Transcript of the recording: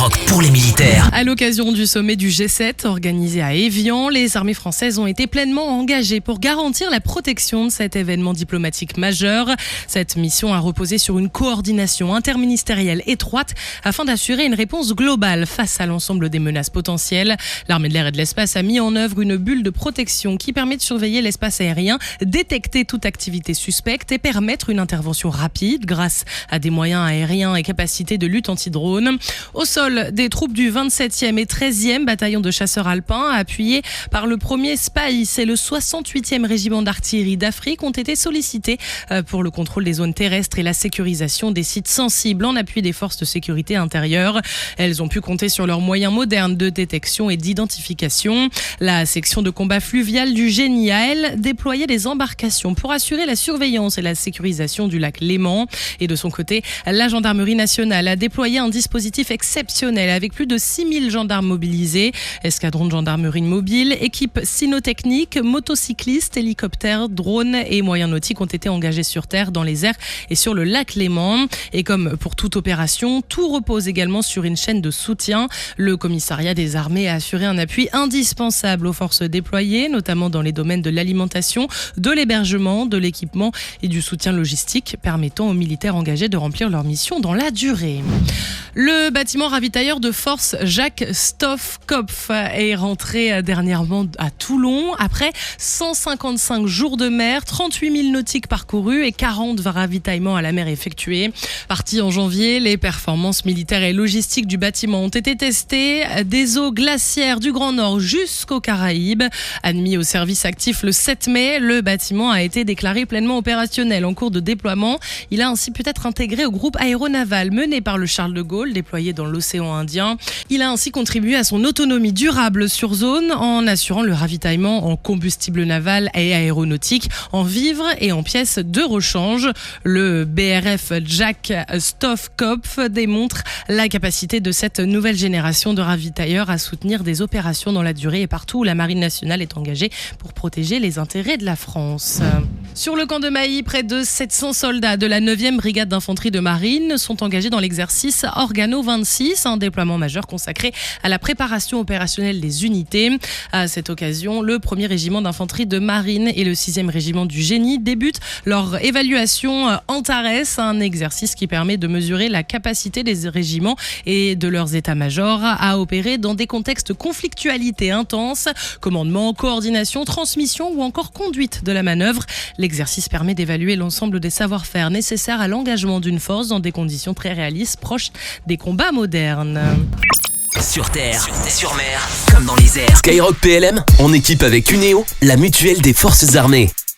Skyrock pour les militaires. À l'occasion du sommet du G7 organisé à Évian, les armées françaises ont été pleinement engagées pour garantir la protection de cet événement diplomatique majeur. Cette mission a reposé sur une coordination interministérielle étroite afin d'assurer une réponse globale face à l'ensemble des menaces potentielles. L'armée de l'air et de l'espace a mis en œuvre une bulle de protection qui permet de surveiller l'espace aérien, détecter toute activité suspecte et permettre une intervention rapide grâce à des moyens aériens et capacités de lutte anti-drone. Au sol, des troupes du 27e et 13e bataillon de chasseurs alpins, appuyés par le 1er Spice et le 68e régiment d'artillerie d'Afrique, ont été sollicités pour le contrôle des zones terrestres et la sécurisation des sites sensibles en appui des forces de sécurité intérieure. Elles ont pu compter sur leurs moyens modernes de détection et d'identification. La section de combat fluvial du Génie a, elle, déployé des embarcations pour assurer la surveillance et la sécurisation du lac Léman. Et de son côté, la gendarmerie nationale a déployé un dispositif exceptionnel avec plus de 6000 gendarmes mobilisés. Escadron de gendarmerie mobile, équipe cynotechnique, motocyclistes, hélicoptères, drones et moyens nautiques ont été engagés sur terre, dans les airs et sur le lac Léman. Et comme pour toute opération, tout repose également sur une chaîne de soutien. Le commissariat des armées a assuré un appui indispensable aux forces déployées, notamment dans les domaines de l'alimentation, de l'hébergement, de l'équipement et du soutien logistique, permettant aux militaires engagés de remplir leur mission dans la durée. Le bâtiment ravitailleur de force Jacques Stoffkopf est rentré dernièrement à Toulon après 155 jours de mer, 38 000 nautiques parcourus et 40 ravitaillements à la mer effectués. Parti en janvier, les performances militaires et logistiques du bâtiment ont été testées des eaux glaciaires du Grand Nord jusqu'aux Caraïbes. Admis au service actif le 7 mai, le bâtiment a été déclaré pleinement opérationnel en cours de déploiement. Il a ainsi pu être intégré au groupe aéronaval mené par le Charles de Gaulle, déployé dans l'océan Indien. Il a ainsi contribué à son autonomie durable sur zone en assurant le ravitaillement en combustible naval et aéronautique, en vivres et en pièces de rechange. Le BRF Jacques Stoffkopf démontre la capacité de cette nouvelle génération de ravitailleurs à soutenir des opérations dans la durée et partout où la Marine nationale est engagée pour protéger les intérêts de la France. Sur le camp de Mailly, près de 700 soldats de la 9e brigade d'infanterie de marine sont engagés dans l'exercice Organo 26, un déploiement majeur consacré à la préparation opérationnelle des unités. À cette occasion, le 1er régiment d'infanterie de marine et le 6e régiment du génie débutent leur évaluation Antares, un exercice qui permet de mesurer la capacité des régiments et de leurs états-majors à opérer dans des contextes conflictualité intense, commandement, coordination, transmission ou encore conduite de la manœuvre. L'exercice permet d'évaluer l'ensemble des savoir-faire nécessaires à l'engagement d'une force dans des conditions très réalistes, proches des combats modernes. Sur terre, sur mer, comme dans les airs. Skyrock PLM, en équipe avec Uneo, la mutuelle des forces armées.